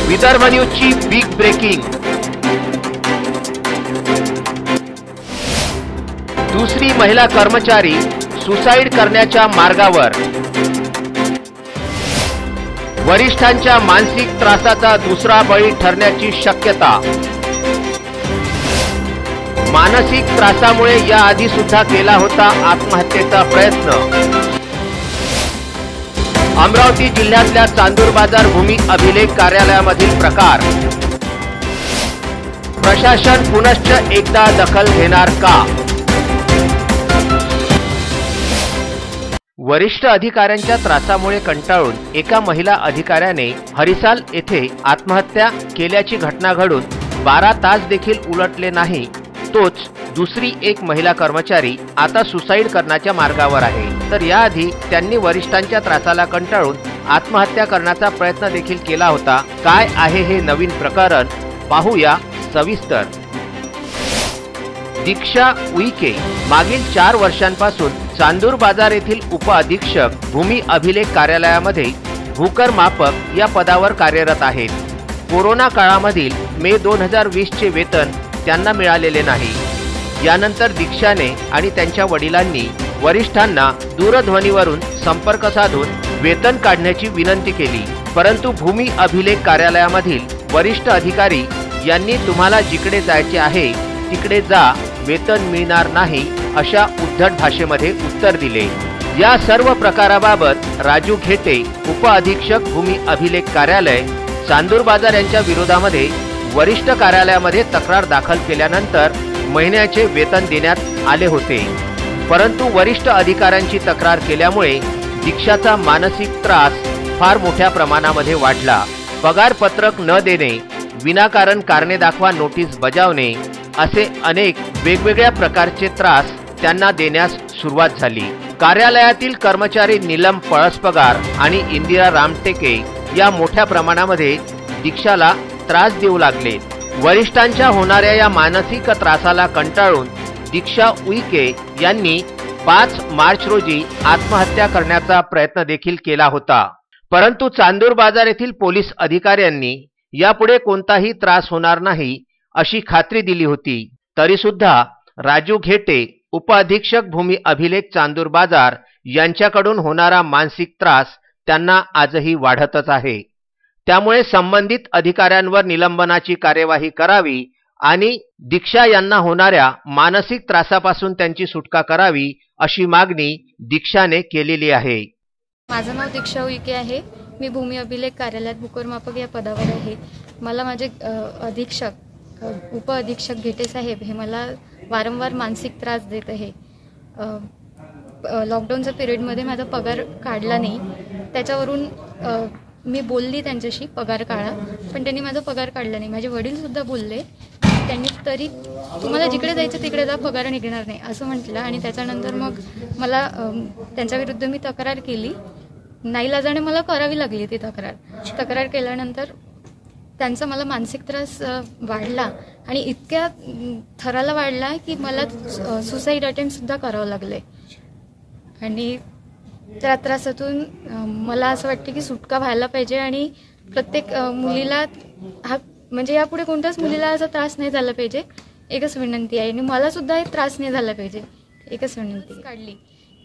Vidarbha न्यूजची big breaking. दुसरी महिला कर्मचारी सुसाईड करण्याच्या मार्गावर। वरिष्ठांच्या मानसिक त्रासाचा दुसरा बळी ठरण्याची शक्यता। मानसिक त्रासामुळे याआधी सुद्धा केला होता आत्महत्येचा प्रयत्न। अमरावती जिल्ह्यातल्या चांदूर बाजार भूमी अभिलेख कार्यालयामधील प्रकार। प्रशासन पुनश्च एकदा दखल घेणार का? वरिष्ठ अधिकाऱ्यांच्या त्रासामुळे कंटाळून एका महिला अधिकाऱ्याने हरिसाल येथे आत्महत्या केल्याची घटना घडून 12 तास देखील उलटले नाही, तोच दुसरी एक महिला कर्मचारी आता सुसाईड करण्याच्या मार्गावर आहे। तर याआधी त्यांनी वरिष्ठांच्या त्रासाला कंटाळून आत्महत्या करण्याचा प्रयत्न देखील केला होता। काय आहे हे नवीन प्रकरण पाहूया सविस्तर। दीक्षा उईके मागील 4 वर्षांपासून चांदूर बाजार येथील उप अधीक्षक भूमी अभिलेख कार्यालयामध्ये भूकर मापक या पदावर कार्यरत आहेत। कोरोना काळामधील मे 2020 चे वेतन त्यांना मिळालेले नाही। यानंतर दीक्षाने आणि त्यांच्या वडिलांनी वरिष्ठांना दूरध्वनीवरून संपर्क साधून वेतन काढण्याची विनंती केली, परंतु भूमी अभिलेख कार्यालयामधील वरिष्ठ अधिकारी यांनी तुम्हाला जिकडे जायचे आहे तिकडे जा, वेतन मिळणार नाही अशा उद्धट भाषेमध्ये उत्तर दिले। या सर्व प्रकाराबाबत राजू घेते उप अधीक्षक भूमी अभिलेख कार्यालय चांदूर बाजार यांच्या विरोधामध्ये वरिष्ठ कार्यालयामध्ये तक्रार दाखल केल्यानंतर महिन्याचे वेतन देण्यात आले होते, परंतु वरिष्ठ अधिकाऱ्यांची तक्रार केल्यामुळे दीक्षाचा मानसिक त्रास फार मोठ्या प्रमाणामध्ये वाढला। पगार पत्रक न देणे, विनाकारण कारणे दाखवा नोटीस बजावणे असे अनेक वेगवेगळ्या प्रकारचे त्रास त्यांना देण्यास सुरुवात झाली। कार्यालयातील कर्मचारी नीलम पळसपगार आणि इंदिरा रामटेके या मोठ्या प्रमाणामध्ये दीक्षाला त्रास देऊ लागले। वरिष्ठांच्या होणाऱ्या या मानसिक त्रासाला कंटाळून दीक्षा उईके यांनी 5 मार्च रोजी आत्महत्या करण्याचा प्रयत्न देखील केला होता, परंतु चांदूर बाजार येथील पोलीस अधिकाऱ्यांनी यापुढे कोणताही त्रास होणार नाही अशी खात्री दिली होती। तरी सुद्धा राजू घेटे उप अधीक्षक भूमी अभिलेख चांदूर बाजार यांच्याकडून होणारा मानसिक त्रास त्यांना आजही वाढतच आहे। त्यामुळे संबंधित अधिकाऱ्यांवर निलंबनाची कार्यवाही करावी आणि दीक्षा यांना होणाऱ्या मानसिक त्रासापासून त्यांची सुटका करावी अशी मागणी दीक्षाने केलेली आहे। माझं नाव दीक्षा उईके आहे। मी भूमी अभिलेख कार्यालयात भूकरमापक या पदावर आहे। मला माझे अधीक्षक उप अधीक्षक घेटे साहेब हे मला वारंवार मानसिक त्रास देत आहे। लॉकडाऊनच्या पिरियडमध्ये माझा पगार काढला नाही, त्याच्यावरून मी बोलली त्यांच्याशी पगार काढा, पण त्यांनी माझा पगार काढला नाही। माझे वडील सुद्धा बोलले, त्यांनी तरी तुम्हाला जिकडे जायचं तिकडे जा, पगार निघणार नाही असं म्हटलं। आणि त्याच्यानंतर मग मला त्यांच्याविरुद्ध मी तक्रार केली। नाईलाजाने मला करावी लागली ती तक्रार केल्यानंतर त्यांचा मला मानसिक त्रास वाढला आणि इतक्या थराला वाढला की मला सुसाईड अटेम्प्ट सुद्धा करावं लागले। आणि त्या त्रासातून मला असं वाटतं की सुटका व्हायला पाहिजे आणि प्रत्येक मुलीला हा म्हणजे यापुढे कोणत्याच मुलीला असा त्रास नाही झाला पाहिजे, एकच विनंती आहे। आणि मला सुद्धा त्रास नाही झाला पाहिजे, एकच विनंती काढली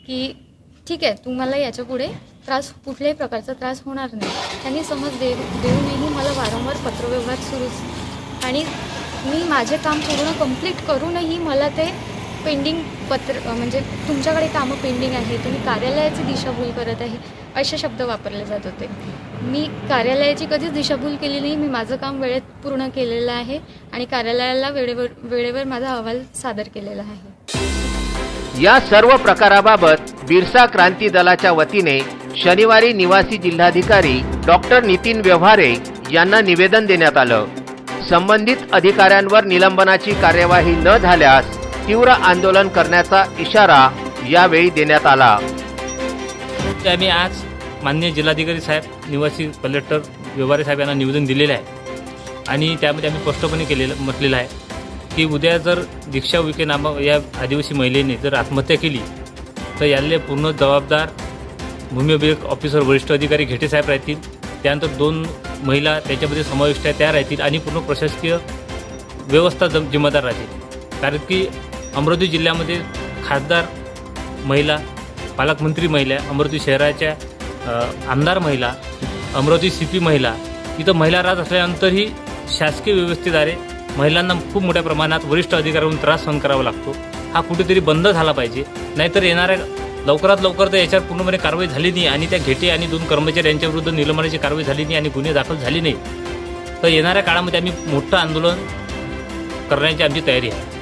की ठीक आहे तुम्हाला याच्यापुढे कुठल्याही प्रकारचा त्रास होणार नाही। त्यांनी समज देऊनही मला वारंवार पत्रव्यवहार सुरूच आणि मी माझे काम पूर्ण कंप्लीट करूनही मला ते पेंडिंग म्हणजे तुमच्याकडे कामं पेंडिंग आहे, तुम्ही कार्यालयाची दिशाभूल करत आहे असे शब्द वापरले जात होते। मी कार्यालयाची कधीच दिशाभूल केली नाही, मी माझं काम वेळेत पूर्ण केलेलं आहे आणि कार्यालयाला वेळेवर माझा अहवाल सादर केलेला आहे। या सर्व प्रकाराबाबत बिरसा क्रांती दलाच्या वतीने शनिवारी निवासी जिल्हाधिकारी डॉक्टर नितीन व्यवहारे यांना निवेदन देण्यात आलं। संबंधित अधिकाऱ्यांवर निलंबनाची कार्यवाही न झाल्यास तीव्र आंदोलन करण्याचा इशारा यावेळी देण्यात आला। आम्ही आज माननीय जिल्हाधिकारी साहेब, निवासी कलेक्टर व्यवहारे साहेब यांना निवेदन दिलेले आहे आणि त्यामध्ये आम्ही स्पष्टपणे म्हटलेलं आहे की उद्या जर दीक्षा उईके नामक या आदिवासी महिलेने जर आत्महत्या केली तर याले पूर्ण जबाबदार भूमी अभिलेख ऑफिसर वरिष्ठ अधिकारी घेटे साहेब राहतील, त्यानंतर 2 महिला त्याच्यामध्ये समाविष्ट आहे त्या राहतील आणि पूर्ण प्रशासकीय व्यवस्था जिम्मेदार राहतील. कारण की अमरावती जिल्ह्यामध्ये खासदार महिला, पालकमंत्री महिला, अमरावती शहराच्या आमदार महिला, अमरावती CP महिला, इथं महिला राज असल्यानंतरही शासकीय व्यवस्थेद्वारे महिलांना खूप मोठ्या प्रमाणात वरिष्ठ अधिकाऱ्यांकडून त्रास सहन करावा लागतो. हा कुठेतरी बंद झाला पाहिजे, नाहीतर येणाऱ्या लवकरात लवकर तर याच्यावर पूर्णपणे कारवाई झाली नाही आणि त्या घेटे आणि 2 कर्मचारी यांच्याविरुद्ध निलंबनाची कारवाई झाली नाही आणि गुन्हे दाखल झाले नाही, तर येणाऱ्या काळामध्ये आम्ही मोठं आंदोलन करण्याची आमची तयारी आहे.